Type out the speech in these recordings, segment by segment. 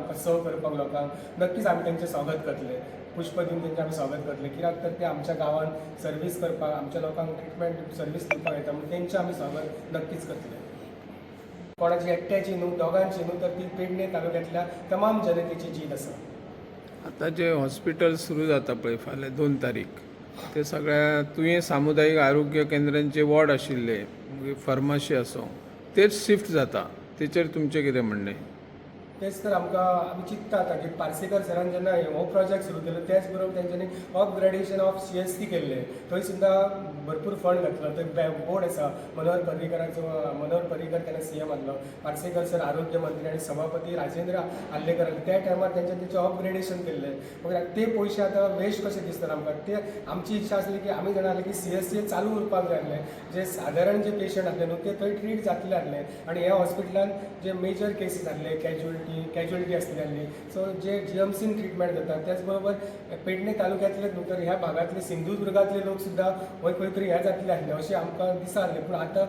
आमकां सर्व करपाक लोकांक नक्कीच आमी तेंचें स्वागत करतले, पुष्प दिवन तेंचें आमी स्वागत करतले, कित्याक तर ते आमच्या गांवांत सर्वीस करपाक, आमच्या लोकांक ट्रिटमेंट सर्वीस दिवपाक येता, म्हणून तेंचें आमी स्वागत नक्कीच करतले. कोणाची एकट्याची न्हू, दोगांची न्हू, तर ती पेडणे तालुक्यांतल्या तमाम जनतेची जीत आसा. आता जे हॉस्पिटल सुरू जाता पळय फाल्यां 2 तारीख, ते सगळ्या तुवें सामुदायिक आरोग्य केंद्रांचे वॉर्ड आशिल्ले, फार्मासी आसूं, तेच शिफ्ट जाता, तेचेर तुमचें कितें म्हणणें? तेच तर आमी चिंतता आतां की पार्सेकर सरान जेन्ना हो प्रोजेक्ट सुरू केलो त्याच बरोबर तेंच्यांनी अपग्रेडेशन ऑफ CST केल्लें, थंय सुद्दां भरपूर फंड घातलो. थंय बोर्ड आसा मनोहर पर्रीकर तेन्ना CM आसलो, पार्सेकर सर आरोग्य मंत्री आनी सभापती राजेंद्र आल्लेकर त्या टायमार तेंचें अपग्रेडेशन केल्लें. मग ते पयशे आतां वेस्ट कशें दिसता आमकां? ते आमची इच्छा आसली की आमी जाणा की CST चालू उरपाक जाय आसलें. जे सादारण जे पेशंट आसले न्हू ते थंय ट्रीट जातले आसले, आनी ह्या हॉस्पिटलान जे मेजर केसीस आसले, कॅज्युअलिटी आसली आसली, सो जे GMCन ट्रिटमेंट जाता त्याच बरोबर पेडणे तालुक्यांतले न्हू तर ह्या भागांतले सिंधुदुर्गांतले लोक सुद्दां खंय खंय तरी ह्या जातले आसले अशें आमकां दिसा आसलें. पूण आतां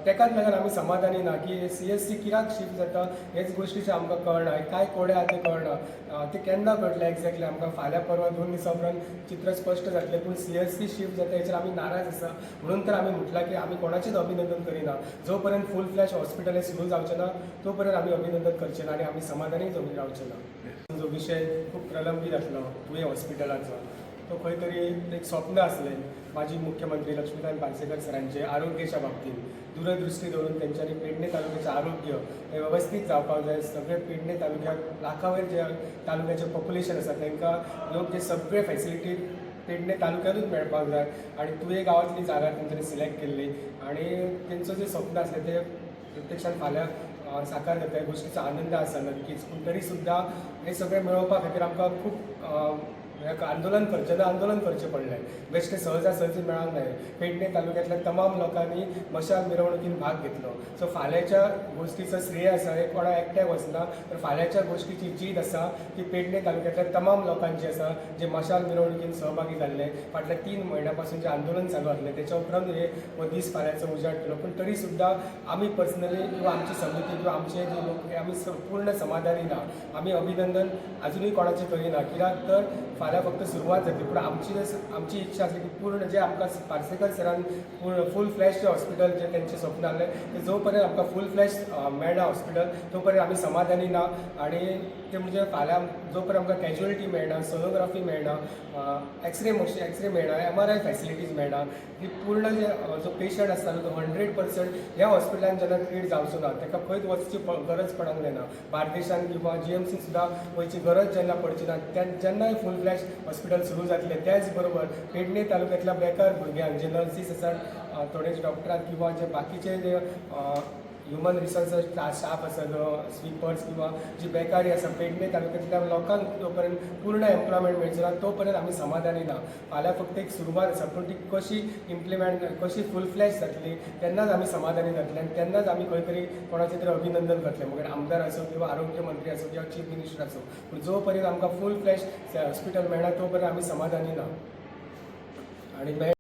तेकाच लागून आमी समाधानी ना की CST कित्याक शिफ्ट जाता हेच गोश्टीचें आमकां कळना, काय कोडे आहा ते कळना. ते केन्ना कळटलें एक्झॅक्टली आमकां? फाल्यां परवा 2 दिसां उपरांत चित्र स्पश्ट जातलें. पूण CST शिफ्ट जाता हेचेर आमी नाराज आसा, म्हणून तर आमी म्हटलां की आमी कोणाचेंच अभिनंदन करिना. जो पर्यंत फूल फ्लॅश हॉस्पिटल हें सुरू जावचें ना तो पर्यंत आमी अभिनंदन करचें ना, आनी आमी समाधानी जमून रावचें ना. जो विशय खूब प्रलंबीत आसलो तुवें हॉस्पिटलाचो, तो खंय तरी एक स्वप्न आसलें माजी मुख्यमंत्री लक्ष्मीकांत पार्सेकर सरांचे आरोग्याच्या बाबतींत. दूरदृश्टी दवरून तेंच्यांनी पेडणे तालुक्याचें आरोग्य हें वेवस्थीत जावपाक जाय. सगळे पेडणे तालुक्याक लाखावयर जे तालुक्याचें पॉप्युलेशन आसा तांकां योग्य सगळे फॅसिलिटी पेडणे तालुक्यांतूच मेळपाक जाय, आनी तुवें गांवांतली जागा तेंच्यांनी सिलेक्ट केल्ली, आनी तेंचो जें स्वप्न आसलें तें प्रत्यक्षान फाल्यां साकार जाता. ह्या गोश्टीचो आनंद आसा नक्कीच. पूण तरी सुद्दां हें सगळें मेळोवपा खातीर आमकां खूब आंदोलन करचें पडलें. बेश्टें सहजासहजी मेळोंक ना. पेडणे तालुक्यांतल्या तमाम लोकांनी मशाल मिरवणुकीन भाग घेतलो. सो फाल्यांच्या गोश्टीचो श्रेय आसा हे कोणा एकट्याक वचना, तर फाल्यांच्या गोश्टीची जीत आसा ती पेडणे तालुक्यांतल्या तमाम लोकांची आसा जे मशाल मिरवणुकीन सहभागी जाल्ले. फाटल्या 3 म्हयन्यां पासून जें आंदोलन चालू आसलें तेच्या उपरांत हो दीस फाल्यांचो उजाड केलो. पूण तरी सुद्दां आमी पर्सनली किंवा आमची समिती किंवा आमचे जे लोक आमी पूर्ण समाधानी ना. आमी अभिनंदन आजुनूय कोणाचें करिना, कित्याक तर फाल्यां फक्त सुरवात जातली. पूण आमची इच्छा आसली की पूर्ण जे आमकां पार्सेकर सरान फूल फ्लॅश जे हॉस्पिटल जे तेंचें स्वप्न आसलें ते जो पर्यंत आमकां फूल फ्लॅश मेळना हॉस्पिटल तो पर्यंत आमी समाधानी ना. आनी ते म्हणजे फाल्यां जो पर्यंत आमकां कॅज्युअलिटी मेळना, सोनोग्राफी मेळना, एक्सरे मेळना, MRI फॅसिलिटीज मेळना, ही पूर्ण जो पेशंट आसता तो 100% ह्या हॉस्पिटलान जेन्ना ट्रीट जावचो ना ताका खंयच वचची गरज पडूंक जायना. बार्देशान किंवा GMC सुद्दां वयची गरज जेन्ना पडची ना जेन्ना फूल फ्लॅश हॉस्पिटल सुरू जातलें त्याच बरोबर पेडणे तालुक्यांतल्या बेकार भुरग्यांक जे नर्सीस आसात, थोडे डॉक्टरांत किंवा जे बाकीचे जे ह्युमन रिसोर्स स्टाफ आसा जो स्विपर्स किंवा जी बेकारी आसा पेडणे तालुक्यांतल्या लोकांक जो पर्यंत पूर्ण एम्प्लॉयमेंट मेळचो ना तो पर्यंत आमी समाधानी ना. फाल्यां फक्त एक सुरवात आसा, पूण ती कशी इम्प्लिमेंट कशी फूल फ्लॅश जातली तेन्नाच आमी समाधानी जातले, आनी तेन्नाच आमी खंय तरी कोणाचें तरी अभिनंदन करतले, मागीर आमदार आसूं किंवा आरोग्य मंत्री आसूं किंवा चीफ मिनिस्टर आसूं. पूण जो पर्यंत आमकां फूल फ्लॅश हॉस्पिटल मेळना तो पर्यंत आमी समाधानी ना. आणि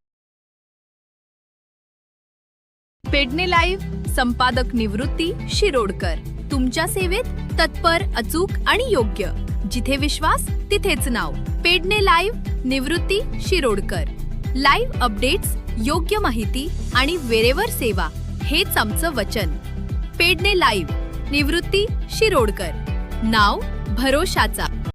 पेडणे लाईव्ह संपादक निवृत्ती शिरोडकर, तुमच्या सेवेत तत्पर, अचूक आणि योग्य. जिथे विश्वास तिथेच नाव. पेडणे लाईव्ह निवृत्ती शिरोडकर. लाईव्ह अपडेट्स, योग्य माहिती आणि वेरेवर सेवा हेच आमचं वचन. पेडणे लाईव्ह निवृत्ती शिरोडकर, नाव भरोशाचा.